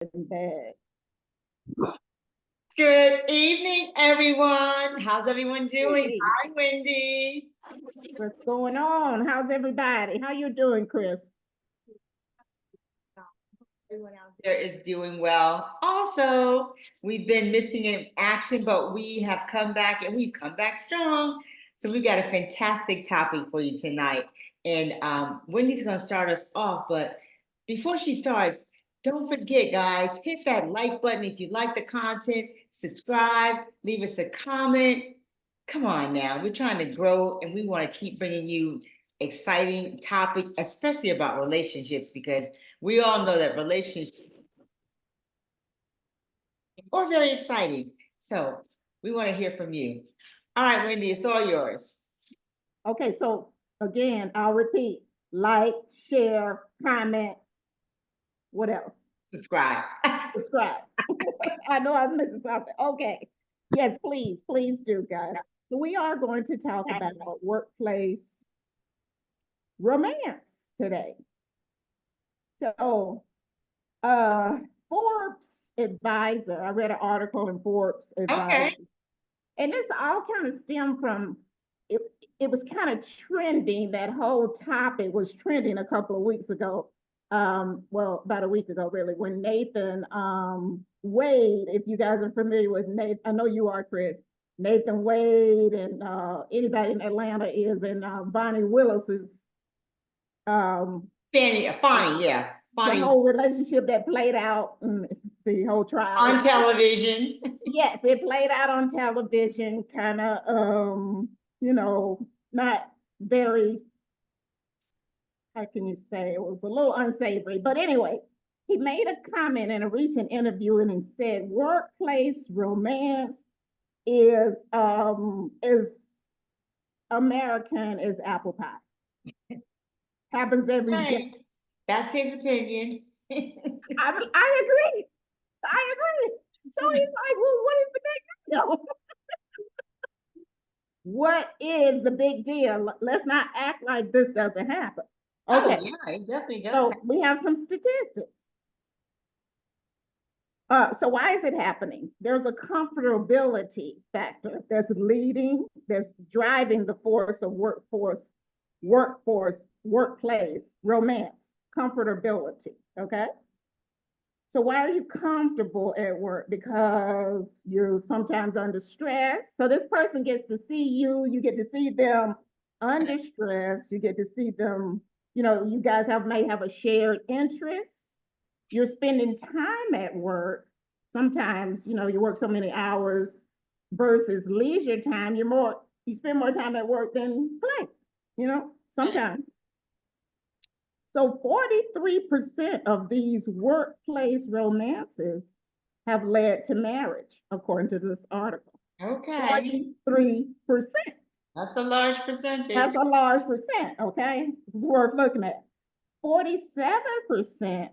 Bad. Good evening, everyone. How's everyone doing? Hey, Hi, Wendy. what's going on? How's everybody? How you doing, Chris? Everyone out there is doing well. Also, we've been missing in action, but we have come back and we've come back strong. So we've got a fantastic topic for you tonight. And Wendy's going to start us off. But before she starts, don't forget, guys, hit that like button if you like the content, subscribe, leave us a comment. Come on now, we're trying to grow and we want to keep bringing you exciting topics, especially about relationships, because we all know that relationships are very exciting. So we want to hear from you. All right, Wendy, it's all yours. Okay, so again, I'll repeat: like, share, comment, what else? Subscribe. Subscribe. I know I was missing something. Okay. Yes, please do, guys. So we are going to talk about workplace romance today. So Forbes Advisor, I read an article in Forbes Advisor, Okay. and this all kind of stemmed from it. It was kind of trending. That whole topic was trending a couple of weeks ago. Well, about a week ago, really, when Nathan Wade, if you guys are familiar with Nathan, I know you are, Chris. Nathan Wade and anybody in Atlanta is, and Bonnie Willis's Fanny, yeah. the Bonnie whole relationship that played out, the whole trial. on television. Yes, it played out on television, kind of, not very, how can you say, it was a little unsavory. But anyway, he made a comment in a recent interview and he said workplace romance is American as apple pie. Happens every day. Right. That's his opinion. I agree. I agree. So he's like, well, what is the big deal? What is the big deal? Let's not act like this doesn't happen. Oh, Okay, yeah, it definitely does. so we have some statistics. So why is it happening? There's a comfortability factor that's driving the force of workplace, romance, comfortability. Okay. So why are you comfortable at work? Because you're sometimes under stress. So this person gets to see you, you get to see them under stress, you get to see them, you guys may have a shared interest. You're spending time at work. Sometimes, you work so many hours versus leisure time, you spend more time at work than play, sometimes. So 43% of these workplace romances have led to marriage, according to this article. Okay. 43%. That's a large percentage. That's a large percent, okay? It's worth looking at. 47%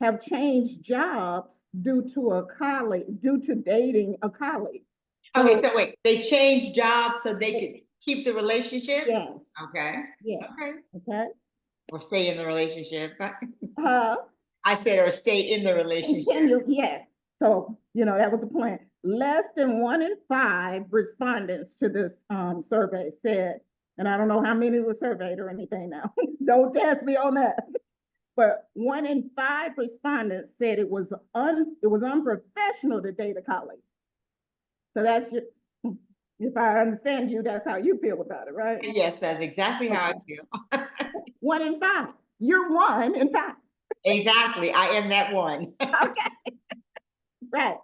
have changed jobs due to dating a colleague. Okay, So, so wait, they changed jobs so they could keep the relationship? yes, Okay. yes, Okay. okay. Or stay in the relationship. Uh, I said, or stay in the relationship. Continue, yes. So, that was the plan. Less than 1 in 5 respondents to this survey said, and I don't know how many were surveyed or anything now. Don't test me on that. But 1 in 5 respondents said it was unprofessional to date a colleague. So that's your, if I understand you, that's how you feel about it, right? Yes, that's exactly how I Okay. feel. 1 in 5. You're 1 in 5. Exactly. I am that one. Okay. Right.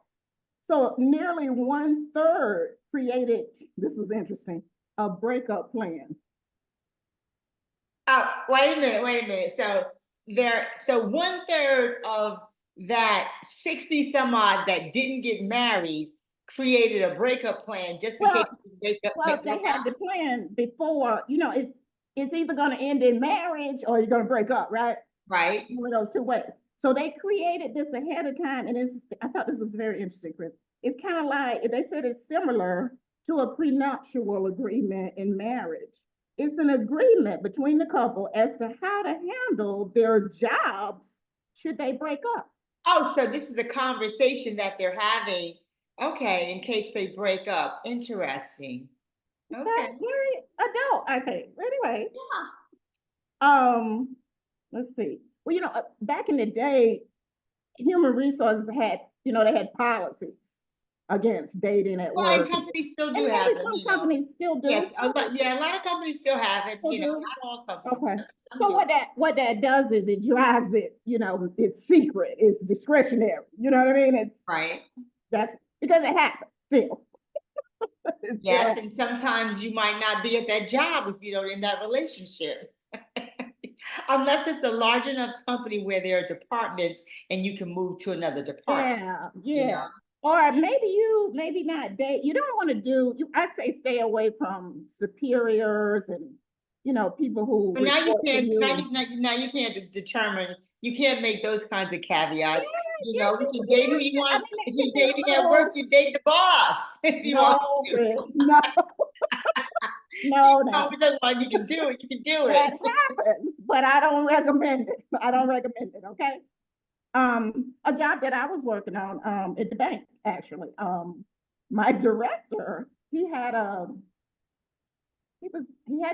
So nearly 1/3 created, this was interesting, a breakup plan. Oh, wait a minute. So 1/3 of that 60 some odd that didn't get married created a breakup plan just in case Well, you break up. they had the plan before, it's either going to end in marriage or you're going to break up, right? Right. One of those two ways. So they created this ahead of time, and I thought this was very interesting, Chris. It's kind of like they said it's similar to a prenuptial agreement in marriage. It's an agreement between the couple as to how to handle their jobs should they break up. Oh, so this is a conversation that they're having. Okay, in case they break up. Interesting. Okay. That's very adult, I think. Anyway, Yeah. um, let's see. Well, back in the day, human resources had, they had policies against dating at Well, and work. companies still do And have maybe them, some you know. companies still do. Yes, yeah, a lot of companies still have it, Still you know, do. not all companies, Okay. but some So do. what that does is it drives it, it's secret, it's discretionary. You know what I mean? Right. That's because it happens still. It still Yes, happens. and sometimes you might not be at that job if you don't in that relationship. Unless it's a large enough company where there are departments and you can move to another department, Yeah, you know. yeah. Or maybe not date. You don't want to I'd say stay away from superiors and, people who But now you report to can't, you and now you can't determine, you can't make those kinds of caveats. yes, You yes, know, you you can date who you can. I want. mean, If it can you're be dating a at work, little, you date the boss if you want no, to. Chris, no, You no, know, no. whichever one you can do it, you can do That it. happens, but I don't recommend it. I don't recommend it, okay? A job that I was working on, at the bank, actually. My director, he had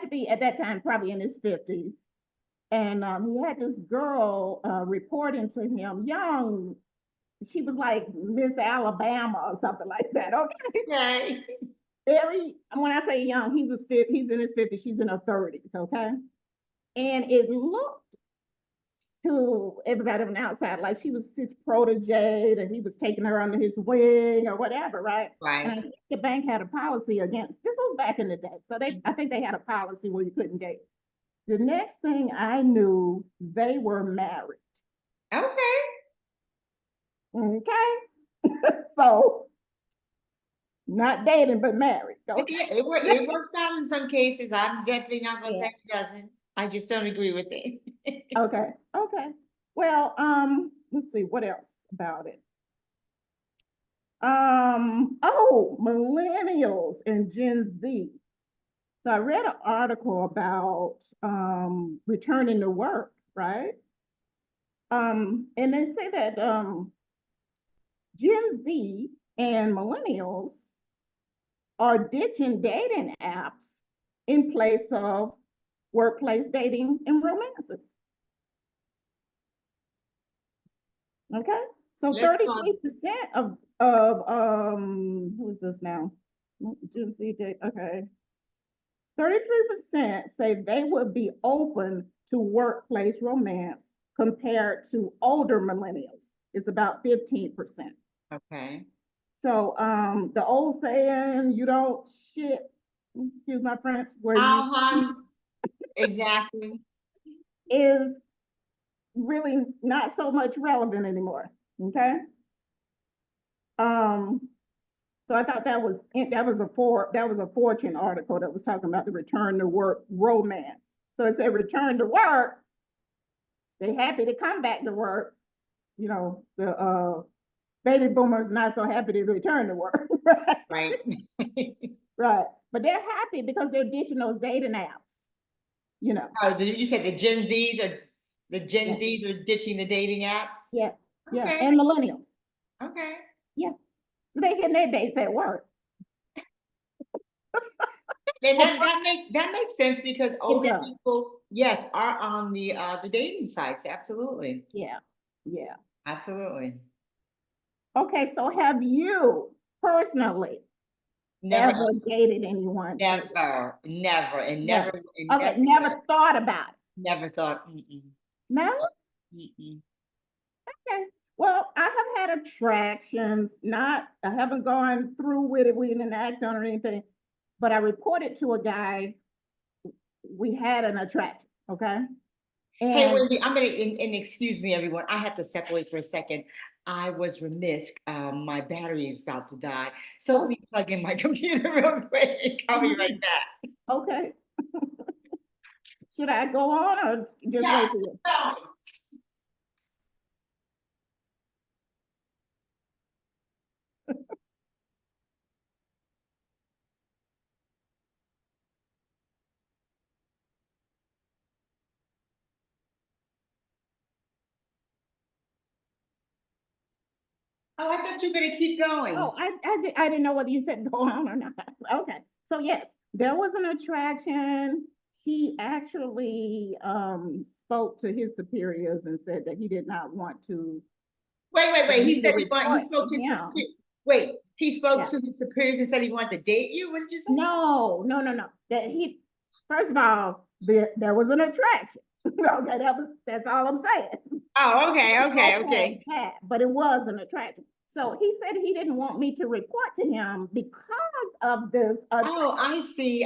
to be at that time probably in his 50s. And he had this girl reporting to him, young. She was like Miss Alabama or something like that. Okay, Okay. very. When I say young, he's in his 50s. She's in her 30s. Okay, and it looked to everybody on the outside like she was his protege, and he was taking her under his wing or whatever, right? And Right. I think the bank had a policy against. This was back in the day, so I think they had a policy where you couldn't date. The next thing I knew, they were married. Okay. Okay. So not dating, but married. Okay. Yeah, it works out in some cases. I'm definitely not gonna Yeah. say it doesn't. I just don't agree with it. Okay. Okay. Well, let's see what else about it. Millennials and Gen Z. So I read an article about returning to work, right? And they say that Gen Z and millennials are ditching dating apps in place of workplace dating and romances. Okay. So Let's go. 33% of who is this now? Gen Z date. Okay. 33% say they would be open to workplace romance compared to older millennials. It's about 15%. Okay. So the old saying, you don't shit, excuse my French, where you Uh-huh. Exactly. is really not so much relevant anymore. Okay. Um, so I thought that was a Fortune article that was talking about the return to work romance. So it said return to work. They happy to come back to work. The baby boomers not so happy to return to work. Right. Right. Right. But they're happy because they're ditching those dating apps. You know. You said the Gen Yeah. Zs are ditching the dating apps? Yeah. Yeah. Okay. And millennials. Okay. Yeah. So they getting their dates at work. And that makes sense because It older does. people, yes, are on the dating sites. Absolutely. Yeah. Yeah. Absolutely. Okay. So have you personally Never, ever dated anyone at work? never, never, Never. and Okay. never Never will. thought about it. Never thought, mm-mm, No? mm-mm. Okay. Well, I have had attractions, I haven't gone through with it, we didn't act on it or anything, but I reported to a guy, we had an attraction, okay? Hey, And Wendy, I'm gonna, and excuse me, everyone, I have to step away for a second. I was remiss, my battery is about to die. So let oh, me plug in my computer real quick. I'll be right mhm, back. okay, should I go on or just Yeah. wait for you? No. Oh, I thought you were gonna keep going. Oh, I didn't know whether you said go on or not. Okay, so yes, there was an attraction. He actually spoke to his superiors and said that he did not want to Wait. He me to said he report spoke to to his, him. wait, he spoke Yeah. to his superiors and said he wanted to date you? What did you say? No. That he, first of all, there was an attraction. Okay, that's all I'm saying. Oh, okay, Okay, yeah, but it was an attraction. So he said he didn't want me to report to him because of this attraction. Oh, I see.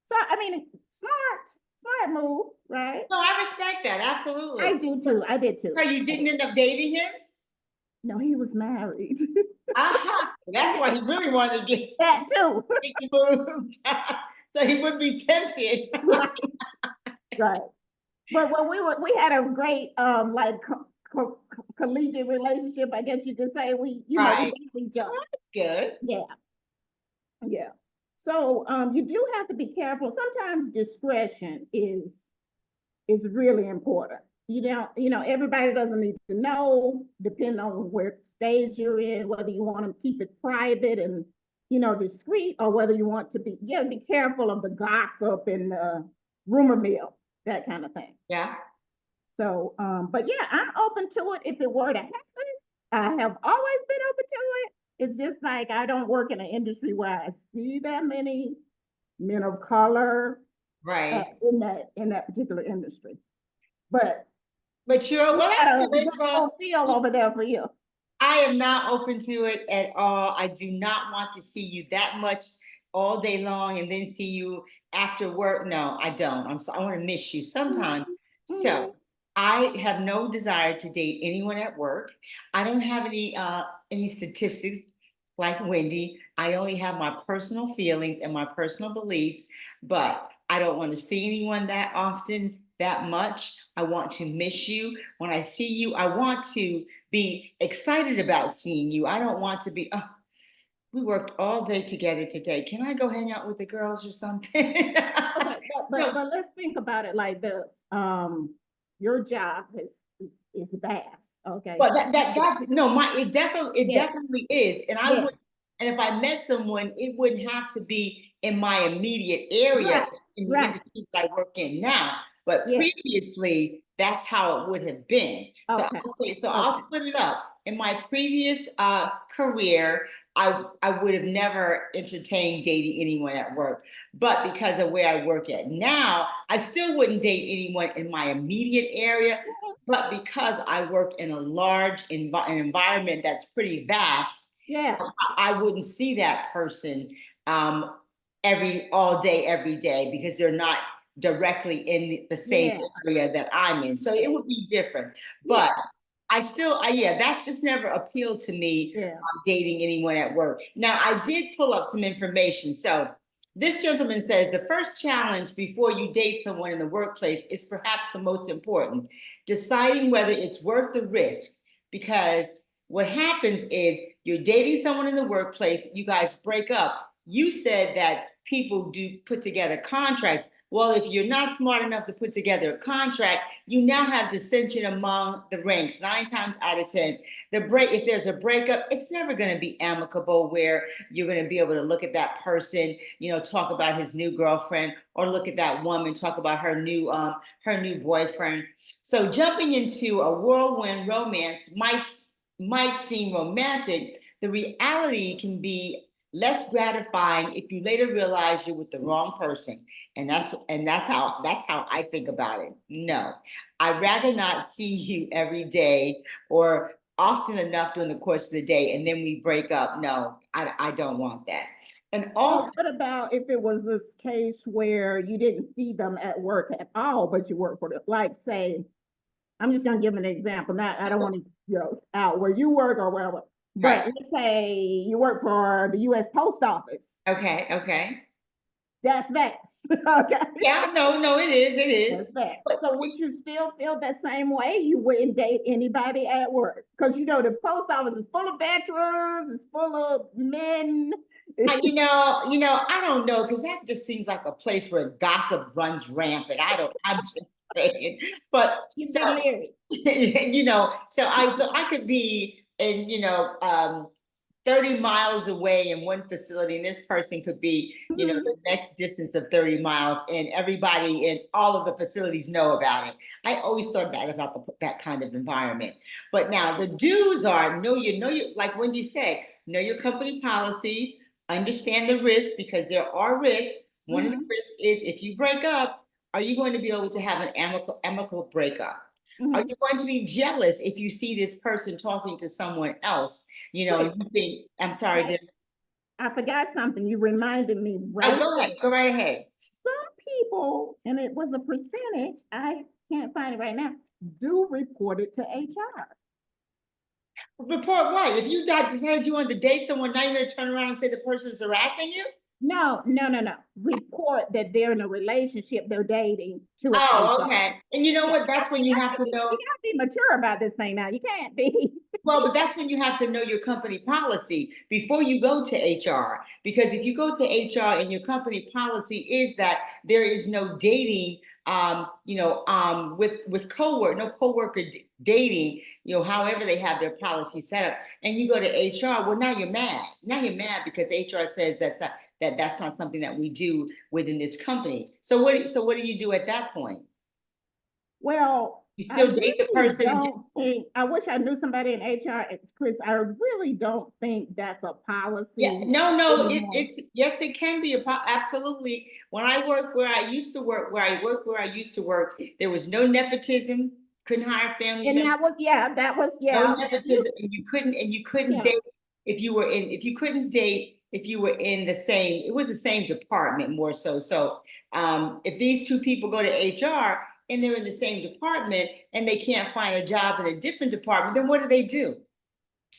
So I mean, smart move, right? No, I respect that, I absolutely. do too. I did too. So you didn't end up dating him? No, he was married. Aha, that's why he really wanted to That too. get you moved. So he would be tempted. Right, right. But when we had a great like collegiate relationship, I guess you could say we Right, dated each other. good. Yeah, yeah. So you do have to be careful. Sometimes discretion is really important. Everybody doesn't need to know, depending on where stage you're in, whether you want to keep it private and discreet, or whether you want to be careful of the gossip and the rumor mill, that kind of thing. Yeah. So, but yeah, I'm open to it if it were to happen. I have always been open to it. It's just like I don't work in an industry where I see that many men of color Right. in that particular industry. But But you're, you well, got that's a good. good Well, little feel over there for you. I am not open to it at all. I do not want to see you that much all day long and then see you after work. No, I don't. I want to miss you sometimes. Mhm. So I have no desire to date anyone at work. I don't have any statistics like Wendy. I only have my personal feelings and my personal beliefs, but I don't want to see anyone that often, that much. I want to miss you. When I see you, I want to be excited about seeing you. I don't want to be, oh, we worked all day together today. Can I go hang out with the girls or something? Okay, No, but let's think about it like this. Your job is vast. Okay. but that no, it Yeah, definitely is. And I yeah, would, and if I met someone, it wouldn't have to be in my immediate area right, in the right. industry that I work in now. But Yeah. previously, that's how it would have been. So Okay. I'll say, so I'll Okay. split it up. In my previous career, I would have never entertained dating anyone at work. But because of where I work at now, I still wouldn't date anyone in my immediate area. But because I work in a large an environment that's pretty vast, Yeah. I wouldn't see that person um, all day, every day, because they're not directly in the same Yeah. area that I'm in. So it would be different. Yeah. But yeah, that's just never appealed to me, Yeah. dating anyone at work. Now, I did pull up some information. So this gentleman says the first challenge before you date someone in the workplace is perhaps the most important, deciding whether it's worth the risk. Because what happens is you're dating someone in the workplace, you guys break up. You said that people do put together contracts. Well, if you're not smart enough to put together a contract, you now have dissension among the ranks. 9 times out of 10, if there's a breakup, it's never going to be amicable where you're going to be able to look at that person, talk about his new girlfriend, or look at that woman, talk about her new boyfriend. So jumping into a whirlwind romance might seem romantic. The reality can be less gratifying if you later realize you're with the wrong person. And that's how I think about it. No, I'd rather not see you every day or often enough during the course of the day and then we break up. No, I don't want that. And Well, also, what about if it was this case where you didn't see them at work at all, but you work for them? Like, say, I'm just gonna give an example. Not, I don't want to, out where you work or wherever. right. But let's say you work for the U.S. Post Office. Okay. That's vast. Okay. Yeah, no, it is. That's vast. But So would you still feel that same way? You wouldn't date anybody at work? Because the post office is full of veterans, it's full of men. I don't know, because that just seems like a place where gossip runs rampant. I'm just saying. But You so get leery. so I could be in, 30 miles away in one facility, and this person could be, Mhm. the next distance of 30 miles, and everybody in all of the facilities know about it. I always thought that about that kind of environment. But now the do's are like Wendy said, know your company policy, understand the risks because there are risks. One of the Mhm. risks is if you break up, are you going to be able to have an amicable breakup? Are Mhm. you going to be jealous if you see this person talking to someone else? Wait, You think, I'm sorry, wait, I forgot something. You reminded me oh, right go there. ahead, go right ahead. Some people, and it was a percentage, I can't find it right now, do report it to HR. Report what? If you decided you wanted to date someone, now you're gonna turn around and say the person is harassing you? No, no, no, no. Report that they're in a relationship, they're dating to Oh, HR. okay. And you know Yeah, what? That's when you have to you know. gotta be mature about this thing now. You can't be. Well, but that's when you have to know your company policy before you go to HR. Because if you go to HR and your company policy is that there is no dating, with coworker, no coworker dating, however they have their policy set up, and you go to HR, well, now you're mad. Now you're mad because HR says that's not something that we do within this company. So what do you do at that point? Well, You I still date the really person and don't think, I wish I knew somebody in HR, Chris. I really don't think that's a yeah, policy no, anymore. it's yes, it can be absolutely. When I worked where I used to work, where I used to work, there was no nepotism. Couldn't hire family And members. that was, yeah, that was, No yeah. You, nepotism, and you couldn't yeah. date if you couldn't date if you were in the same. It was the same department more so. So if these two people go to HR and they're in the same department and they can't find a job in a different department, then what do?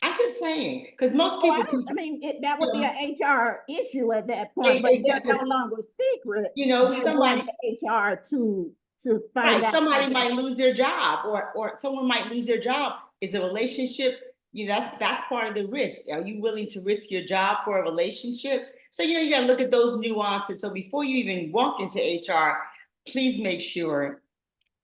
I'm just saying because most Oh, I people don't, can, I mean, that you would be know, an HR issue at that point, but they're exactly. no longer secret. They're going Somebody, to HR to find right, out how somebody they, might lose their job, or someone might lose their job. Is a relationship, that's part of the risk. Are you willing to risk your job for a relationship? So you gotta look at those nuances. So before you even walk into HR, please make sure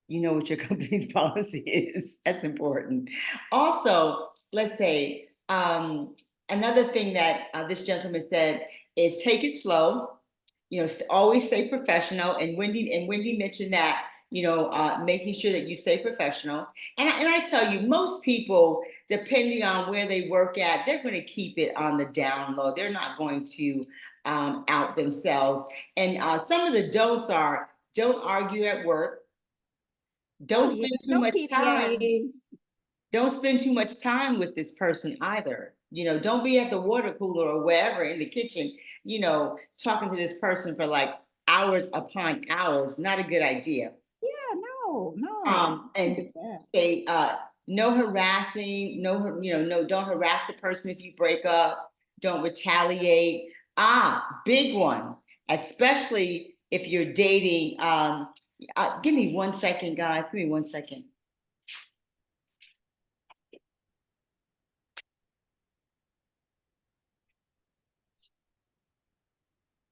you know what your company's policy is. That's important. Also, let's say another thing that this gentleman said is take it slow. Always stay professional. And Wendy mentioned that. Making sure that you stay professional. And I tell you, most people, depending on where they work at, they're going to keep it on the down low. They're not going to out themselves. And some of the don'ts are don't argue at work. oh Don't yeah, spend too no much time. PDAs. Don't spend too much time with this person either. Don't be at the water cooler or wherever in the kitchen, talking to this person for like hours upon hours. Not a good idea. Yeah, no, no. Look And at that. say no harassing, no, don't harass the person if you break up, don't retaliate. Big one, especially if you're dating. Give me 1 second, guys. Give me 1 second.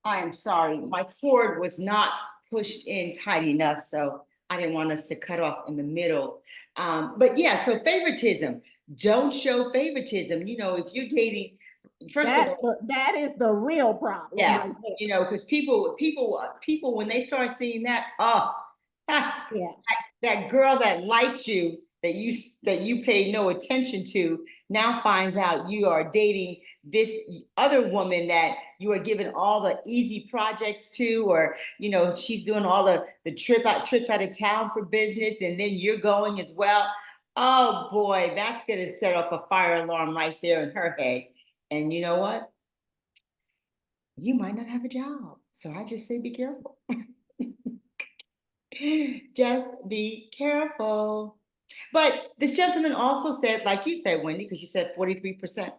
I am sorry, my cord was not pushed in tight enough, so I didn't want us to cut off in the middle. But yeah, so favoritism. Don't show favoritism. If you're dating, first of all, That is the real problem yeah, right there. because people, when they start seeing that, Yeah. that girl that liked you, that you paid no attention to, now finds out you are dating this other woman that you are giving all the easy projects to, or she's doing all the trips out of town for business, and then you're going as well. Oh boy, that's gonna set off a fire alarm right there in her head. And you know what? You might not have a job. So I just say be careful. Just be careful. But this gentleman also said, like you said, Wendy, because you said 43%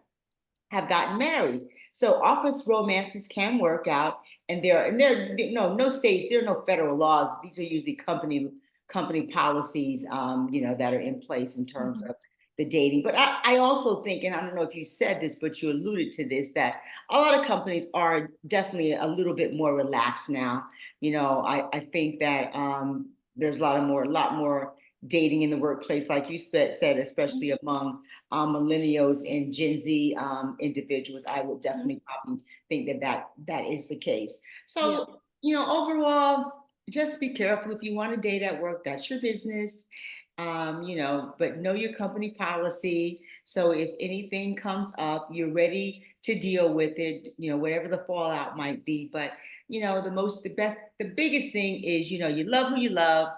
have gotten married. So office romances can work out, and there no states, there are no federal laws. These are usually company policies, that are in place in terms Mhm. of the dating. But I also think, and I don't know if you said this, but you alluded to this, that a lot of companies are definitely a little bit more relaxed now. I think that there's a lot more dating in the workplace, like you said, especially among millennials and Gen Z individuals. I would definitely probably think that is the case. Yeah. So, overall, just be careful. If you want to date at work, that's your business. But know your company policy. So if anything comes up, you're ready to deal with it, whatever the fallout might be. But, the biggest thing is, you love who you love,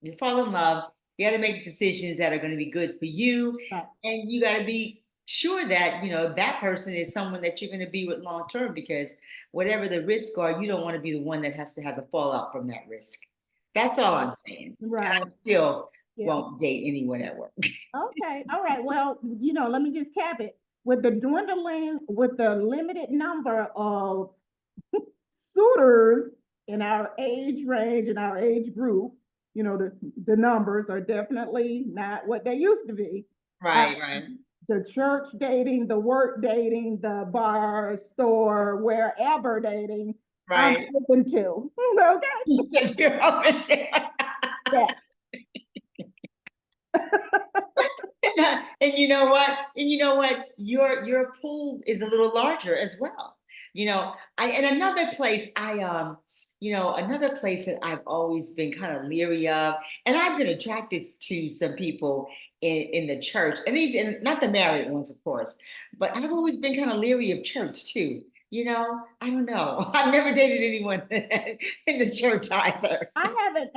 you fall in love, you got to make decisions that are going to be good for you. Right. And you got to be sure that, that person is someone that you're going to be with long term, because whatever the risks are, you don't want to be the one that has to have the fallout from that risk. That's all I'm saying. And Right. I still Yeah. won't date anyone at work. Okay. All right. Well, let me just cap it. With the limited number of suitors in our age range, in our age group, the numbers are definitely not what they used to be. Right. The church dating, the work dating, the bar, store, wherever dating, I'm Right. open to. Okay. You said you're open to. Yes. And you know what? Your pool is a little larger as well. Another place another place that I've always been kind of leery of, and I've been attracted to some people in the church, and not the married ones, of course, but I've always been kind of leery of church too. I don't know. I've never dated anyone in the church either. I haven't,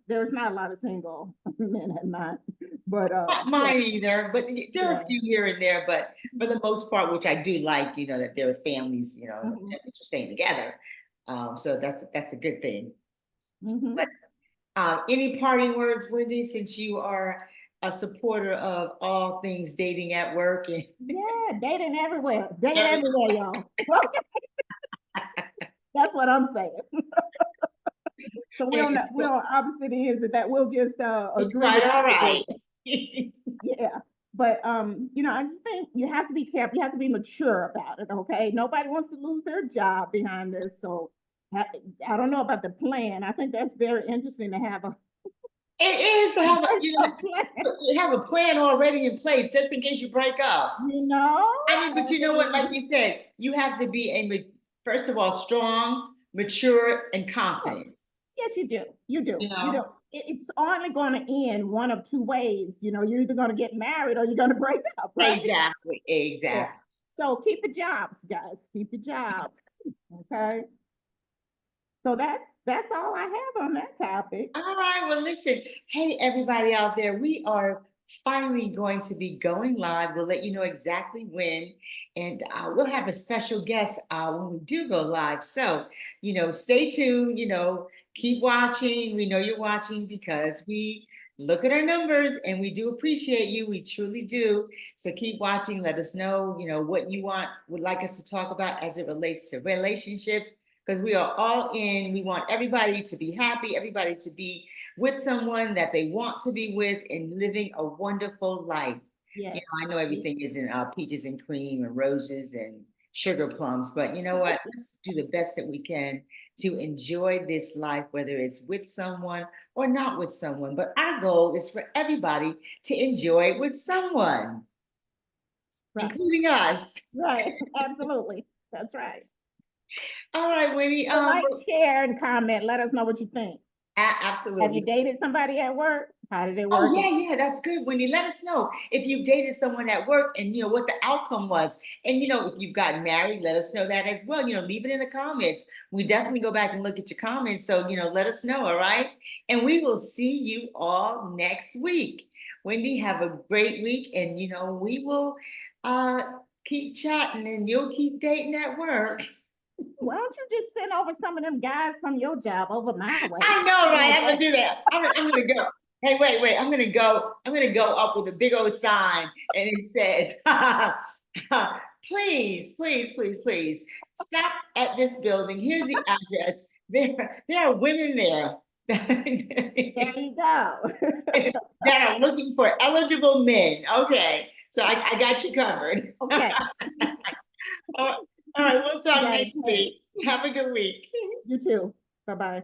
there's not a lot of single men at mine, but, Not yeah, mine either, but there are yeah. a few here and there, but for the most part, which I do like, that there are families, Mhm, families are staying together. So that's a good thing. mhm. But any parting words, Wendy, since you are a supporter of all things dating at work and Yeah, dating everywhere, date every- everywhere, y'all. Okay, that's what I'm saying. So we're on opposite ends of that. We'll just, it's agree to quite all disagree. right. Yeah. But, I just think you have to be careful. You have to be mature about it. Okay. Nobody wants to lose their job behind this. So I don't know about the plan. I think that's very interesting to have a, It is to have a plan, you have a plan already in place just in case you break up. you know? But you know what? Like you said, you have to be first of all, strong, mature, and confident. Yes, you do. You do. You know, It's only going to end one of two ways. You're either going to get married or you're going to break up, right? exactly, Yeah. exactly. So keep your jobs, guys. Keep your jobs. Okay. So that's all I have on that topic. All right. Well, listen. Hey, everybody out there, we are finally going to be going live. We'll let you know exactly when, and we'll have a special guest when we do go live. So, stay tuned. Keep watching. We know you're watching because we look at our numbers and we do appreciate you. We truly do. So keep watching. Let us know, what you would like us to talk about as it relates to relationships, because we are all in. We want everybody to be happy, everybody to be with someone that they want to be with and living a wonderful life. Yes. I know everything isn't peaches and cream and roses and sugar plums, but you know what? Let's do the best that we can to enjoy this life, whether it's with someone or not with someone. But our goal is for everybody to enjoy it with someone, Right. including us. Right. Absolutely. That's right. All right, Winnie. So like, share, and comment. Let us know what you think. Absolutely. Have you dated somebody at work? How did it Oh, work? yeah, that's good, Wendy. Let us know if you've dated someone at work and what the outcome was. And if you've gotten married, let us know that as well. Leave it in the comments. We definitely go back and look at your comments. So, let us know, all right? And we will see you all next week. Wendy, have a great week. And we will keep chatting and you'll keep dating at work. Why don't you just send over some of them guys from your job over my way? I know, right? I'm gonna do that. I'm gonna go. Hey, wait. I'm gonna go up with a big old sign, and it says, please, stop at this building. Here's the address. There are women there There you go. that are looking for eligible men. Okay, so I got you covered. Okay. All right, we'll talk Got next it. week. Have a good week. You too. Bye-bye.